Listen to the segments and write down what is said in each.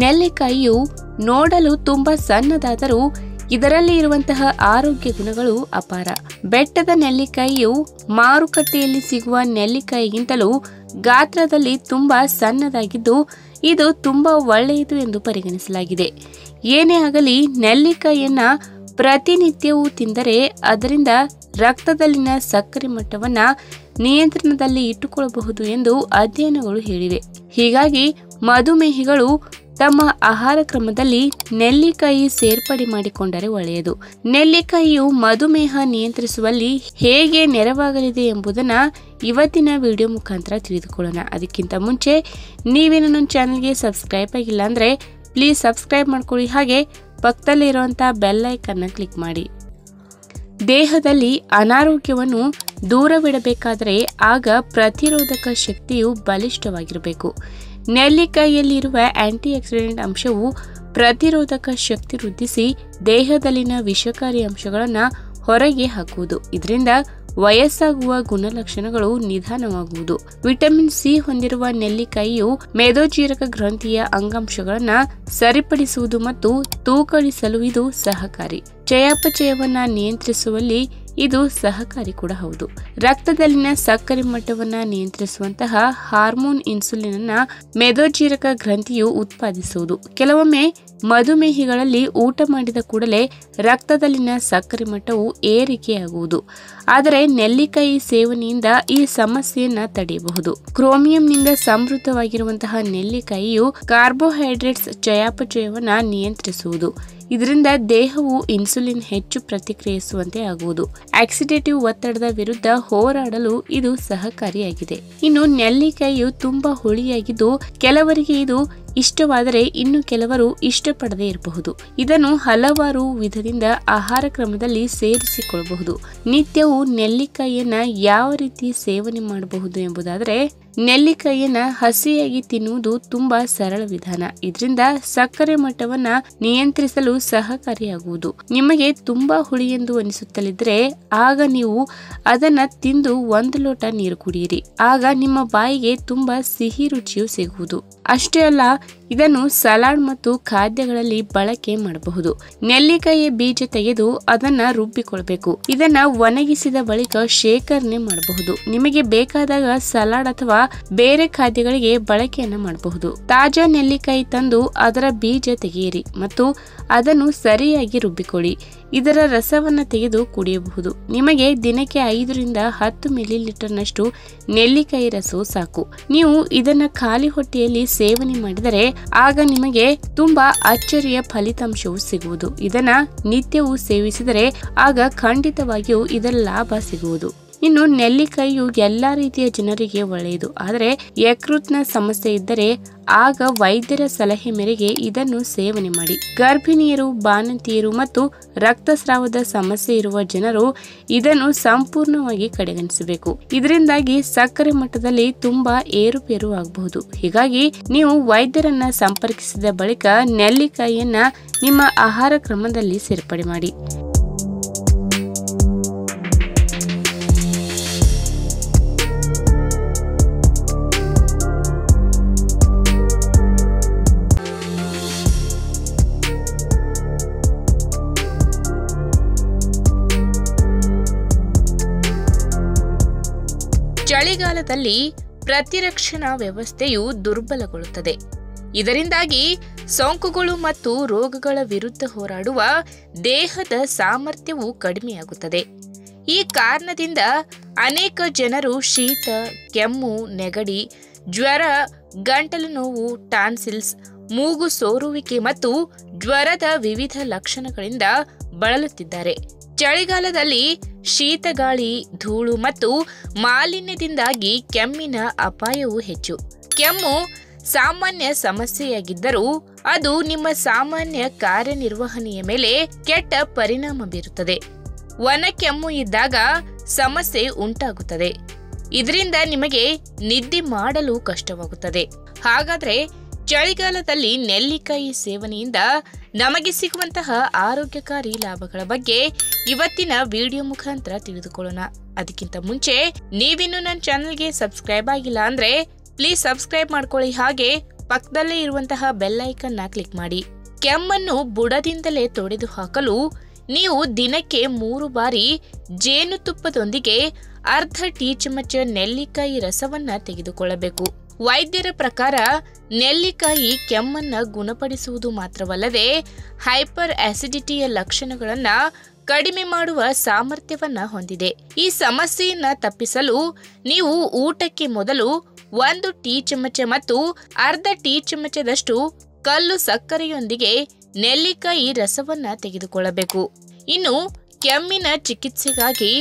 ನೆಲ್ಲಿಕಾಯಿಯು ನೋಡಲು ತುಂಬಾ ಸಣ್ಣದಾದರೂ ಇದರಲ್ಲಿ ಇರುವಂತಹ ಆರೋಗ್ಯ ಗುಣಗಳು ಅಪಾರ. ಬೆಟ್ಟದ ನೆಲ್ಲಿಕಾಯಿಯು ಮಾರುಕಟ್ಟೆಯಲ್ಲಿ ಸಿಗುವ ನೆಲ್ಲಿಕಾಯಿಗಿಂತಲೂ ಗಾತ್ರದಲ್ಲಿ ತುಂಬಾ ಸಣ್ಣದಾಗಿದ್ದು ಇದು ತುಂಬಾ ಒಳ್ಳೆಯದು ಎಂದು ಪರಿಗಣಿಸಲಾಗಿದೆ. ಏನೇ ಆಗಲಿ ನೆಲ್ಲಿಕಾಯಿಯನ್ನ ಪ್ರತಿನಿತ್ಯವೂ ತಿಂದರೆ ಅದರಿಂದ ರಕ್ತದಲ್ಲಿನ ಸಕ್ಕರೆ ಮಟ್ಟವನ್ನ ನಿಯಂತ್ರಣದಲ್ಲಿ ಇಟ್ಟುಕೊಳ್ಳಬಹುದು ಎಂದು ಅಧ್ಯಯನಗಳು ಹೇಳಿವೆ. ಹೀಗಾಗಿ ಮಧುಮೇಹಿಗಳು ತಮ್ಮ ಆಹಾರ ಕ್ರಮದಲ್ಲಿ ನೆಲ್ಲಿಕಾಯಿ ಸೇರ್ಪಡೆ ಮಾಡಿಕೊಂಡರೆ ಒಳ್ಳೆಯದು. ನೆಲ್ಲಿಕಾಯಿಯು ಮಧುಮೇಹ ನಿಯಂತ್ರಿಸುವಲ್ಲಿ ಹೇಗೆ ನೆರವಾಗಲಿದೆ ಎಂಬುದನ್ನ ಇವತ್ತಿನ ವಿಡಿಯೋ ಮುಖಾಂತರ ತಿಳಿದುಕೊಳ್ಳೋಣ. ಅದಕ್ಕಿಂತ ಮುಂಚೆ ನೀವೇನು ನನ್ನ ಚಾನಲ್ಗೆ ಸಬ್ಸ್ಕ್ರೈಬ್ ಆಗಿಲ್ಲ ಅಂದ್ರೆ ಪ್ಲೀಸ್ ಸಬ್ಸ್ಕ್ರೈಬ್ ಮಾಡ್ಕೊಳ್ಳಿ, ಹಾಗೆ ಪಕ್ಕದಲ್ಲಿ ಇರುವಂತಹ ಬೆಲ್ ಐಕನ್ನ ಕ್ಲಿಕ್ ಮಾಡಿ. ದೇಹದಲ್ಲಿ ಅನಾರೋಗ್ಯವನ್ನು ದೂರವಿಡಬೇಕಾದರೆ ಆಗ ಪ್ರತಿರೋಧಕ ಶಕ್ತಿಯು ಬಲಿಷ್ಠವಾಗಿರಬೇಕು. ನೆಲ್ಲಿಕಾಯಿಯಲ್ಲಿರುವ ಆಂಟಿ ಆಕ್ಸಿಡೆಂಟ್ ಅಂಶವು ಪ್ರತಿರೋಧಕ ಶಕ್ತಿ ವೃದ್ಧಿಸಿ ದೇಹದಲ್ಲಿನ ವಿಷಕಾರಿ ಅಂಶಗಳನ್ನು ಹೊರಗೆ ಹಾಕುವುದು. ಇದರಿಂದ ವಯಸ್ಸಾಗುವ ಗುಣಲಕ್ಷಣಗಳು ನಿಧಾನವಾಗುವುದು. ವಿಟಮಿನ್ ಸಿ ಹೊಂದಿರುವ ನೆಲ್ಲಿಕಾಯಿಯು ಮೇದೋಜೀರಕ ಗ್ರಂಥಿಯ ಅಂಗಾಂಶಗಳನ್ನ ಸರಿಪಡಿಸುವುದು ಮತ್ತು ತೂಕಡಿಸಲು ಇದು ಸಹಕಾರಿ. ಚಯಾಪಚಯವನ್ನ ನಿಯಂತ್ರಿಸುವಲ್ಲಿ ಇದು ಸಹಕಾರಿ ಕೂಡ ಹೌದು. ರಕ್ತದಲ್ಲಿನ ಸಕ್ಕರೆ ಮಟ್ಟವನ್ನ ನಿಯಂತ್ರಿಸುವಂತಹ ಹಾರ್ಮೋನ್ ಇನ್ಸುಲಿನ್ ಅನ್ನ ಮೇದೋಜೀರಕ ಗ್ರಂಥಿಯು ಉತ್ಪಾದಿಸುವುದು. ಕೆಲವೊಮ್ಮೆ ಮಧುಮೇಹಿಗಳಲ್ಲಿ ಊಟ ಮಾಡಿದ ಕೂಡಲೇ ರಕ್ತದಲ್ಲಿನ ಸಕ್ಕರೆ ಮಟ್ಟವು ಏರಿಕೆಯಾಗುವುದು. ಆದರೆ ನೆಲ್ಲಿಕಾಯಿ ಸೇವನೆಯಿಂದ ಈ ಸಮಸ್ಯೆಯನ್ನ ತಡೆಯಬಹುದು. ಕ್ರೋಮಿಯಂನಿಂದ ಸಮೃದ್ಧವಾಗಿರುವಂತಹ ನೆಲ್ಲಿಕಾಯಿಯು ಕಾರ್ಬೋಹೈಡ್ರೇಟ್ಸ್ ಚಯಾಪಚಯವನ್ನ ನಿಯಂತ್ರಿಸುವುದು. ಇದರಿಂದ ದೇಹವು ಇನ್ಸುಲಿನ್ ಹೆಚ್ಚು ಪ್ರತಿಕ್ರಿಯಿಸುವಂತೆ ಆಗುವುದು. ಆಕ್ಸಿಡೇಟಿವ್ ಒತ್ತಡದ ವಿರುದ್ಧ ಹೋರಾಡಲು ಇದು ಸಹಕಾರಿಯಾಗಿದೆ. ಇನ್ನು ನೆಲ್ಲಿಕಾಯಿಯು ತುಂಬಾ ಹುಳಿಯಾಗಿದ್ದು ಕೆಲವರಿಗೆ ಇದು ಇಷ್ಟವಾದರೆ ಇನ್ನು ಕೆಲವರು ಇಷ್ಟಪಡದೇ ಇರಬಹುದು. ಇದನ್ನು ಹಲವಾರು ವಿಧದಿಂದ ಆಹಾರ ಕ್ರಮದಲ್ಲಿ ಸೇರಿಸಿಕೊಳ್ಳಬಹುದು. ನಿತ್ಯವೂ ನೆಲ್ಲಿಕಾಯಿಯನ್ನ ಯಾವ ರೀತಿ ಸೇವನೆ ಮಾಡಬಹುದು ಎಂಬುದಾದರೆ, ನೆಲ್ಲಿಕಾಯಿಯನ್ನ ಹಸಿಯಾಗಿ ತಿನ್ನುವುದು ತುಂಬಾ ಸರಳ ವಿಧಾನ. ಇದರಿಂದ ಸಕ್ಕರೆ ಮಟ್ಟವನ್ನ ನಿಯಂತ್ರಿಸಲು ಸಹಕಾರಿಯಾಗುವುದು. ನಿಮಗೆ ತುಂಬಾ ಹುಳಿ ಎಂದು ಅನಿಸುತ್ತಲಿದ್ರೆ ಆಗ ನೀವು ಅದನ್ನ ತಿಂದು 1 ಲೋಟ ನೀರು ಕುಡಿಯಿರಿ. ಆಗ ನಿಮ್ಮ ಬಾಯಿಗೆ ತುಂಬಾ ಸಿಹಿ ರುಚಿಯು ಸಿಗುವುದು. ಅಷ್ಟೇ ಅಲ್ಲ, ಇದನ್ನು ಸಲಾಡ್ ಮತ್ತು ಖಾದ್ಯಗಳಲ್ಲಿ ಬಳಕೆ ಮಾಡಬಹುದು. ನೆಲ್ಲಿಕಾಯಿಯ ಬೀಜ ತೆಗೆದು ಅದನ್ನ ರುಬ್ಬಿಕೊಳ್ಬೇಕು. ಇದನ್ನ ಒಣಗಿಸಿದ ಬಳಿಕ ಶೇಖರಣೆ ಮಾಡಬಹುದು. ನಿಮಗೆ ಬೇಕಾದಾಗ ಸಲಾಡ್ ಅಥವಾ ಬೇರೆ ಖಾದ್ಯಗಳಿಗೆ ಬಳಕೆಯನ್ನ ಮಾಡಬಹುದು. ತಾಜಾ ನೆಲ್ಲಿಕಾಯಿ ತಂದು ಅದರ ಬೀಜ ತೆಗೆಯಿರಿ ಮತ್ತು ಅದನ್ನು ಸರಿಯಾಗಿ ರುಬ್ಬಿಕೊಳ್ಳಿ. ಇದರ ರಸವನ್ನ ತೆಗೆದು ಕುಡಿಯಬಹುದು. ನಿಮಗೆ ದಿನಕ್ಕೆ 5 ರಿಂದ 10 ಮಿಲಿಲೀಟರ್ನಷ್ಟು ನೆಲ್ಲಿಕಾಯಿ ರಸವು ಸಾಕು. ನೀವು ಇದನ್ನ ಖಾಲಿ ಹೊಟ್ಟೆಯಲ್ಲಿ ಸೇವನೆ ಮಾಡಿದರೆ ಆಗ ನಿಮಗೆ ತುಂಬಾ ಅಚ್ಚರಿಯ ಫಲಿತಾಂಶವು ಸಿಗುವುದು. ಇದನ್ನ ನಿತ್ಯವೂ ಸೇವಿಸಿದರೆ ಆಗ ಖಂಡಿತವಾಗಿಯೂ ಇದರ ಲಾಭ ಸಿಗುವುದು. ಇನ್ನು ನೆಲ್ಲಿಕಾಯಿಯು ಎಲ್ಲಾ ರೀತಿಯ ಜನರಿಗೆ ಒಳ್ಳೆಯದು. ಆದರೆ ಯಕೃತ್ನ ಸಮಸ್ಯೆ ಇದ್ದರೆ ಆಗ ವೈದ್ಯರ ಸಲಹೆ ಮೇರೆಗೆ ಇದನ್ನು ಸೇವನೆ ಮಾಡಿ. ಗರ್ಭಿಣಿಯರು, ಬಾಣಂತಿಯರು ಮತ್ತು ರಕ್ತಸ್ರಾವದ ಸಮಸ್ಯೆ ಇರುವ ಜನರು ಇದನ್ನು ಸಂಪೂರ್ಣವಾಗಿ ಕಡೆಗಣಿಸಬೇಕು. ಇದರಿಂದಾಗಿ ಸಕ್ಕರೆ ಮಟ್ಟದಲ್ಲಿ ತುಂಬಾ ಏರುಪೇರು ಆಗಬಹುದು. ಹೀಗಾಗಿ ನೀವು ವೈದ್ಯರನ್ನ ಸಂಪರ್ಕಿಸಿದ ಬಳಿಕ ನೆಲ್ಲಿಕಾಯಿಯನ್ನ ನಿಮ್ಮ ಆಹಾರ ಕ್ರಮದಲ್ಲಿ ಸೇರ್ಪಡೆ ಮಾಡಿ. ಚಳಿಗಾಲದಲ್ಲಿ ಪ್ರತಿರಕ್ಷಣಾ ವ್ಯವಸ್ಥೆಯು ದುರ್ಬಲಗೊಳ್ಳುತ್ತದೆ. ಇದರಿಂದಾಗಿ ಸೋಂಕುಗಳು ಮತ್ತು ರೋಗಗಳ ವಿರುದ್ಧ ಹೋರಾಡುವ ದೇಹದ ಸಾಮರ್ಥ್ಯವು ಕಡಿಮೆಯಾಗುತ್ತದೆ. ಈ ಕಾರಣದಿಂದ ಅನೇಕ ಜನರು ಶೀತ, ಕೆಮ್ಮು, ನೆಗಡಿ, ಜ್ವರ, ಗಂಟಲು ನೋವು, ಟಾನ್ಸಿಲ್ಸ್, ಮೂಗು ಸೋರುವಿಕೆ ಮತ್ತು ಜ್ವರದ ವಿವಿಧ ಲಕ್ಷಣಗಳಿಂದ ಬಳಲುತ್ತಿದ್ದಾರೆ. ಚಳಿಗಾಲದಲ್ಲಿ ಶೀತಗಾಳಿ, ಧೂಳು ಮತ್ತು ಮಾಲಿನ್ಯದಿಂದಾಗಿ ಕೆಮ್ಮಿನ ಅಪಾಯವು ಹೆಚ್ಚು. ಕೆಮ್ಮು ಸಾಮಾನ್ಯ ಸಮಸ್ಯೆಯಾಗಿದ್ದರೂ ಅದು ನಿಮ್ಮ ಸಾಮಾನ್ಯ ಕಾರ್ಯನಿರ್ವಹಣೆಯ ಮೇಲೆ ಕೆಟ್ಟ ಪರಿಣಾಮ ಬೀರುತ್ತದೆ. ಒಣ ಕೆಮ್ಮು ಇದ್ದಾಗ ಸಮಸ್ಯೆ ಉಂಟಾಗುತ್ತದೆ. ಇದರಿಂದ ನಿಮಗೆ ನಿದ್ದೆ ಮಾಡಲು ಕಷ್ಟವಾಗುತ್ತದೆ. ಹಾಗಾದ್ರೆ ಚಳಿಗಾಲದಲ್ಲಿ ನೆಲ್ಲಿಕಾಯಿ ಸೇವನೆಯಿಂದ ನಮಗೆ ಸಿಗುವಂತಹ ಆರೋಗ್ಯಕಾರಿ ಲಾಭಗಳ ಬಗ್ಗೆ ಇವತ್ತಿನ ವಿಡಿಯೋ ಮುಖಾಂತರ ತಿಳಿದುಕೊಳ್ಳೋಣ. ಅದಕ್ಕಿಂತ ಮುಂಚೆ ನೀವಿನ್ನು ನನ್ನ ಚಾನೆಲ್ಗೆ ಸಬ್ಸ್ಕ್ರೈಬ್ ಆಗಿಲ್ಲ ಅಂದ್ರೆ ಪ್ಲೀಸ್ ಸಬ್ಸ್ಕ್ರೈಬ್ ಮಾಡ್ಕೊಳ್ಳಿ, ಹಾಗೆ ಪಕ್ಕದಲ್ಲೇ ಇರುವಂತಹ ಬೆಲ್ ಐಕನ್ನ ಕ್ಲಿಕ್ ಮಾಡಿ. ಕೆಮ್ಮನ್ನು ಬುಡದಿಂದಲೇ ತೊಡೆದು ಹಾಕಲು ನೀವು ದಿನಕ್ಕೆ 3 ಬಾರಿ ಜೇನುತುಪ್ಪದೊಂದಿಗೆ ಅರ್ಧ ಟೀ ಚಮಚ ನೆಲ್ಲಿಕಾಯಿ ರಸವನ್ನ ತೆಗೆದುಕೊಳ್ಳಬೇಕು. ವೈದ್ಯರ ಪ್ರಕಾರ ನೆಲ್ಲಿಕಾಯಿ ಕೆಮ್ಮನ್ನ ಗುಣಪಡಿಸುವುದು ಮಾತ್ರವಲ್ಲದೆ ಹೈಪರ್ ಆಸಿಡಿಟಿಯ ಲಕ್ಷಣಗಳನ್ನ ಕಡಿಮೆ ಮಾಡುವ ಸಾಮರ್ಥ್ಯವನ್ನ ಹೊಂದಿದೆ. ಈ ಸಮಸ್ಯೆಯನ್ನ ತಪ್ಪಿಸಲು ನೀವು ಊಟಕ್ಕೆ ಮೊದಲು 1 ಟೀ ಚಮಚ ಮತ್ತು ಅರ್ಧ ಟೀ ಚಮಚದಷ್ಟು ಕಲ್ಲು ಸಕ್ಕರೆಯೊಂದಿಗೆ ನೆಲ್ಲಿಕಾಯಿ ರಸವನ್ನ ತೆಗೆದುಕೊಳ್ಳಬೇಕು. ಇನ್ನು ಕೆಮ್ಮಿನ ಚಿಕಿತ್ಸೆಗಾಗಿ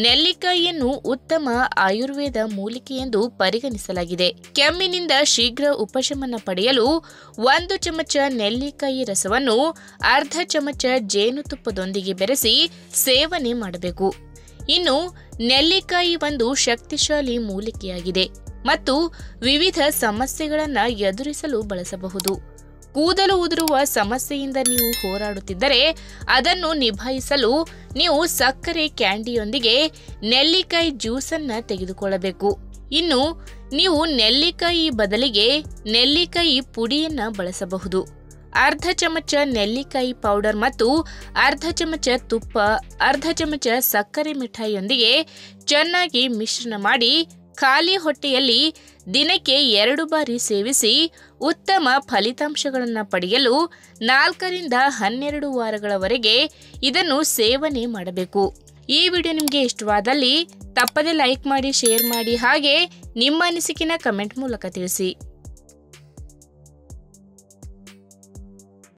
ನೆಲ್ಲಿಕಾಯಿಯನ್ನು ಉತ್ತಮ ಆಯುರ್ವೇದ ಮೂಲಿಕೆ ಎಂದು ಪರಿಗಣಿಸಲಾಗಿದೆ. ಕೆಮ್ಮಿನಿಂದ ಶೀಘ್ರ ಉಪಶಮನ ಪಡೆಯಲು 1 ಚಮಚ ನೆಲ್ಲಿಕಾಯಿ ರಸವನ್ನು ಅರ್ಧ ಚಮಚ ಜೇನುತುಪ್ಪದೊಂದಿಗೆ ಬೆರೆಸಿ ಸೇವನೆ ಮಾಡಬೇಕು. ಇನ್ನು ನೆಲ್ಲಿಕಾಯಿ ಒಂದು ಶಕ್ತಿಶಾಲಿ ಮೂಲಿಕೆಯಾಗಿದೆ ಮತ್ತು ವಿವಿಧ ಸಮಸ್ಯೆಗಳನ್ನು ಎದುರಿಸಲು ಬಳಸಬಹುದು. ಕೂದಲು ಉದುರುವ ಸಮಸ್ಯೆಯಿಂದ ನೀವು ಹೋರಾಡುತ್ತಿದ್ದರೆ ಅದನ್ನು ನಿಭಾಯಿಸಲು ನೀವು ಸಕ್ಕರೆ ಕ್ಯಾಂಡಿಯೊಂದಿಗೆ ನೆಲ್ಲಿಕಾಯಿ ಜ್ಯೂಸನ್ನ ತೆಗೆದುಕೊಳ್ಳಬೇಕು. ಇನ್ನು ನೀವು ನೆಲ್ಲಿಕಾಯಿ ಬದಲಿಗೆ ನೆಲ್ಲಿಕಾಯಿ ಪುಡಿಯನ್ನ ಬಳಸಬಹುದು. ಅರ್ಧ ಚಮಚ ನೆಲ್ಲಿಕಾಯಿ ಪೌಡರ್ ಮತ್ತು ಅರ್ಧ ಚಮಚ ತುಪ್ಪ, ಅರ್ಧ ಚಮಚ ಸಕ್ಕರೆ ಮಿಠಾಯಿಯೊಂದಿಗೆ ಚೆನ್ನಾಗಿ ಮಿಶ್ರಣ ಮಾಡಿ ಖಾಲಿ ಹೊಟ್ಟೆಯಲ್ಲಿ ದಿನಕ್ಕೆ 2 ಬಾರಿ ಸೇವಿಸಿ ಉತ್ತಮ ಫಲಿತಾಂಶಗಳನ್ನು ಪಡೆಯಲು 4 ರಿಂದ 12 ವಾರಗಳವರೆಗೆ ಇದನ್ನು ಸೇವನೆ ಮಾಡಬೇಕು. ಈ ವಿಡಿಯೋ ನಿಮಗೆ ಇಷ್ಟವಾದಲ್ಲಿ ತಪ್ಪದೆ ಲೈಕ್ ಮಾಡಿ, ಶೇರ್ ಮಾಡಿ, ಹಾಗೆ ನಿಮ್ಮ ಅನಿಸಿಕೆನ ಕಮೆಂಟ್ ಮೂಲಕ ತಿಳಿಸಿ.